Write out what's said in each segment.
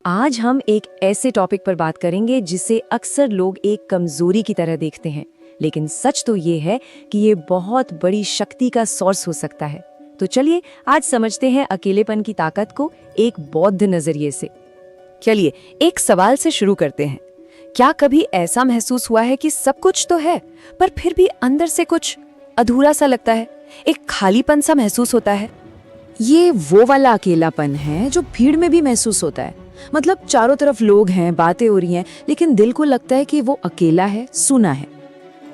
आज हम एक ऐसे टॉपिक पर बात करेंगे जिसे अक्सर लोग एक कमजोरी की तरह देखते हैं, लेकिन सच तो ये है कि ये बहुत बड़ी शक्ति का सोर्स हो सकता है। तो चलिए आज समझते हैं अकेलेपन की ताकत को एक बौद्ध नजरिए से। चलिए एक सवाल से शुरू करते हैं। क्या कभी ऐसा महसूस हुआ है कि सब कुछ तो है पर फिर भी अंदर से कुछ अधूरा सा लगता है, एक खालीपन सा महसूस होता है? ये वो वाला अकेलापन है जो भीड़ में भी महसूस होता है। मतलब चारों तरफ लोग हैं, बातें हो रही हैं, लेकिन दिल को लगता है कि वो अकेला है, सुना है।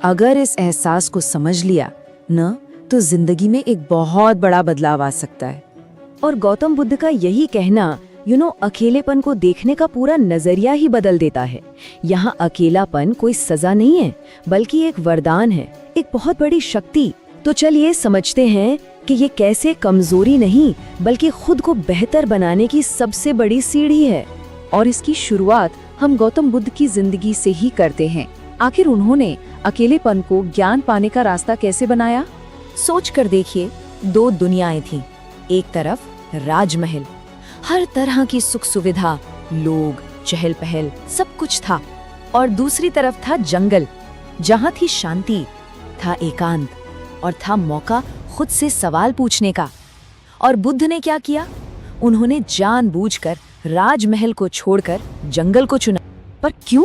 अगर इस एहसास को समझ लिया न, तो जिंदगी में एक बहुत बड़ा बदलाव आ सकता है। और गौतम बुद्ध का यही कहना अकेलेपन को देखने का पूरा नजरिया ही बदल देता है। यहाँ अकेलापन कोई सजा नहीं है, बल्कि एक वरदान है, एक बहुत बड़ी शक्ति। तो चलिए समझते हैं कि ये कैसे कमजोरी नहीं बल्कि खुद को बेहतर बनाने की सबसे बड़ी सीढ़ी है। और इसकी शुरुआत हम गौतम बुद्ध की जिंदगी से ही करते हैं। आखिर उन्होंने अकेलेपन को ज्ञान पाने का रास्ता कैसे बनाया? सोच कर देखिए, दो दुनियाएं थीं। एक तरफ राजमहल, हर तरह की सुख सुविधा, लोग, चहल पहल, सब कुछ था। और दूसरी तरफ था जंगल, जहाँ थी शांति, था एकांत और था मौका खुद से सवाल पूछने का। और बुद्ध ने क्या किया? उन्होंने जानबूझकर राजमहल को छोड़कर जंगल को चुना। पर क्यों?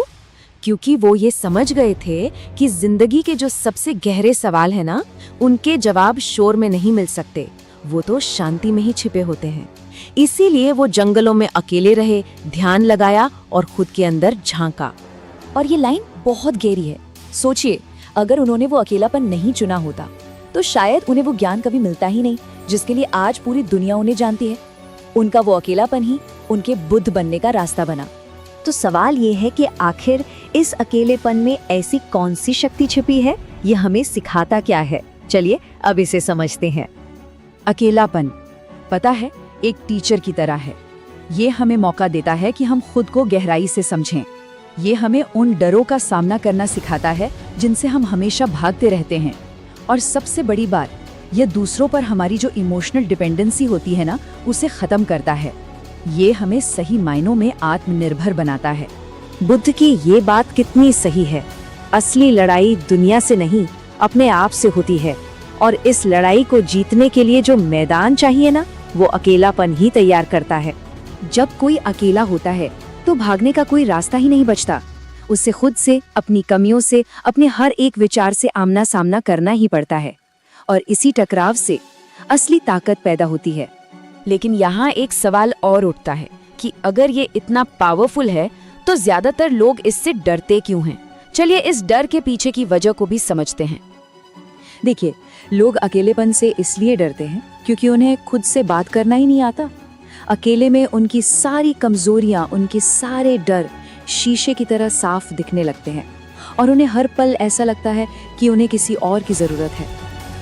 क्योंकि वो ये समझ गए थे कि जिंदगी के जो सबसे गहरे सवाल है ना, उनके जवाब शोर में नहीं मिल सकते, वो तो शांति में ही छिपे होते हैं। इसीलिए वो जंगलों में अकेले रहे, ध्यान लगाया और खुद के अंदर झांका। और ये लाइन बहुत गहरी है। सोचिए, अगर उन्होंने वो अकेलापन नहीं चुना होता तो शायद उन्हें वो ज्ञान कभी मिलता ही नहीं जिसके लिए आज पूरी दुनिया उन्हें जानती है। उनका वो अकेलापन ही उनके बुद्ध बनने का रास्ता बना। तो सवाल ये है कि आखिर इस अकेलेपन में ऐसी कौन सी शक्ति छिपी है? ये हमें सिखाता क्या है? चलिए अब इसे समझते हैं। अकेलापन, पता है, एक टीचर की तरह है। ये हमें मौका देता है कि हम खुद को गहराई से समझें। ये हमें उन डरों का सामना करना सिखाता है जिनसे हम हमेशा भागते रहते हैं। और सबसे बड़ी बात, ये दूसरों पर हमारी जो इमोशनल डिपेंडेंसी होती है ना, उसे खत्म करता है। ये हमें सही मायनों में आत्मनिर्भर बनाता है। बुद्ध की ये बात कितनी सही है। असली लड़ाई दुनिया से नहीं, अपने आप से होती है। और इस लड़ाई को जीतने के लिए जो मैदान चाहिए ना, वो अकेलापन ही तैयार करता है। जब कोई अकेला होता है तो भागने का कोई रास्ता ही नहीं बचता। उसे खुद से, अपनी कमियों से, अपने हर एक विचार से आमना सामना करना ही पड़ता है। और इसी टकराव से असली ताकत पैदा होती है। लेकिन यहाँ एक सवाल और उठता है कि अगर ये इतना पावरफुल है तो ज्यादातर लोग इससे डरते क्यों हैं? चलिए इस डर के पीछे की वजह को भी समझते हैं। देखिए, लोग अकेलेपन से इसलिए डरते हैं क्योंकि उन्हें खुद से बात करना ही नहीं आता। अकेले में उनकी सारी कमजोरियां, उनके सारे डर शीशे की तरह साफ दिखने लगते हैं और उन्हें हर पल ऐसा लगता है कि उन्हें किसी और की जरूरत है।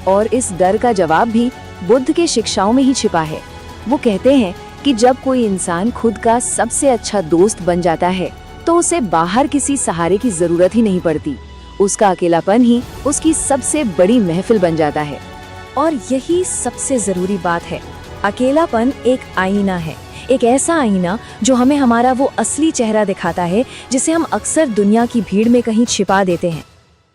और इस डर का जवाब भी बुद्ध के शिक्षाओं में ही छिपा है। वो कहते हैं कि जब कोई इंसान खुद का सबसे अच्छा दोस्त बन जाता है तो उसे बाहर किसी सहारे की जरूरत ही नहीं पड़ती। उसका अकेलापन ही उसकी सबसे बड़ी महफिल बन जाता है। और यही सबसे जरूरी बात है। अकेलापन एक आईना है, एक ऐसा आईना जो हमें हमारा वो असली चेहरा दिखाता है जिसे हम अक्सर दुनिया की भीड़ में कहीं छिपा देते हैं।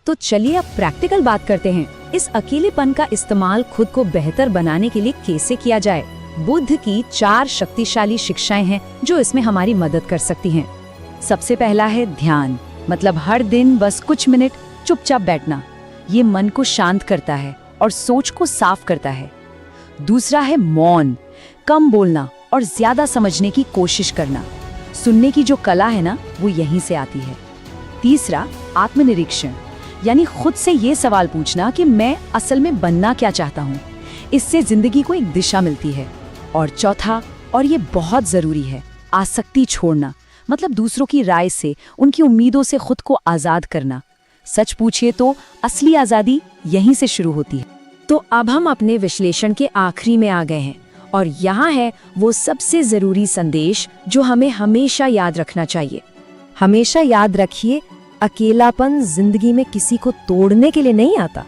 तो चलिए अब प्रैक्टिकल बात करते हैं। इस अकेलेपन का इस्तेमाल खुद को बेहतर बनाने के लिए कैसे किया जाए? बुद्ध की 4 शक्तिशाली शिक्षाएं हैं जो इसमें हमारी मदद कर सकती हैं। सबसे पहला है ध्यान, मतलब हर दिन बस कुछ मिनट चुपचाप बैठना। ये मन को शांत करता है और सोच को साफ करता है। दूसरा है मौन, कम बोलना और ज्यादा समझने की कोशिश करना। सुनने की जो कला है ना, वो यहीं से आती है। तीसरा आत्मनिरीक्षण, यानी खुद से ये सवाल पूछना कि मैं असल में बनना क्या चाहता हूँ। इससे जिंदगी को एक दिशा मिलती है। और चौथा, और ये बहुत जरूरी है, आसक्ति छोड़ना, मतलब दूसरों की राय से, उनकी उम्मीदों से खुद को आजाद करना। सच पूछिए तो असली आजादी यहीं से शुरू होती है। तो अब हम अपने विश्लेषण के आखिरी में आ गए हैं और यहाँ है वो सबसे जरूरी संदेश जो हमें हमेशा याद रखना चाहिए। हमेशा याद रखिए, अकेलापन जिंदगी में किसी को तोड़ने के लिए नहीं आता,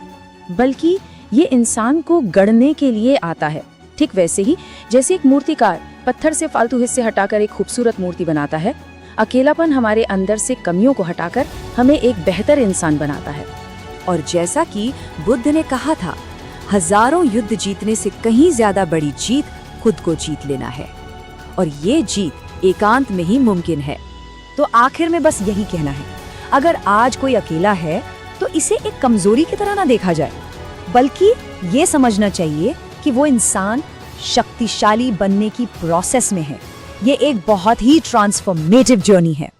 बल्कि ये इंसान को गढ़ने के लिए आता है। ठीक वैसे ही जैसे एक मूर्तिकार पत्थर से फालतू हिस्से हटाकर एक खूबसूरत मूर्ति बनाता है। अकेलापन हमारे अंदर से कमियों को हटाकर हमें एक बेहतर इंसान बनाता है। और जैसा कि बुद्ध ने कहा था, हजारों युद्ध जीतने से कहीं ज्यादा बड़ी जीत खुद को जीत लेना है, और ये जीत एकांत में ही मुमकिन है। तो आखिर में बस यही कहना है, अगर आज कोई अकेला है तो इसे एक कमजोरी की तरह ना देखा जाए, बल्कि ये समझना चाहिए कि वो इंसान शक्तिशाली बनने की प्रोसेस में है। ये एक बहुत ही ट्रांसफॉर्मेटिव जर्नी है।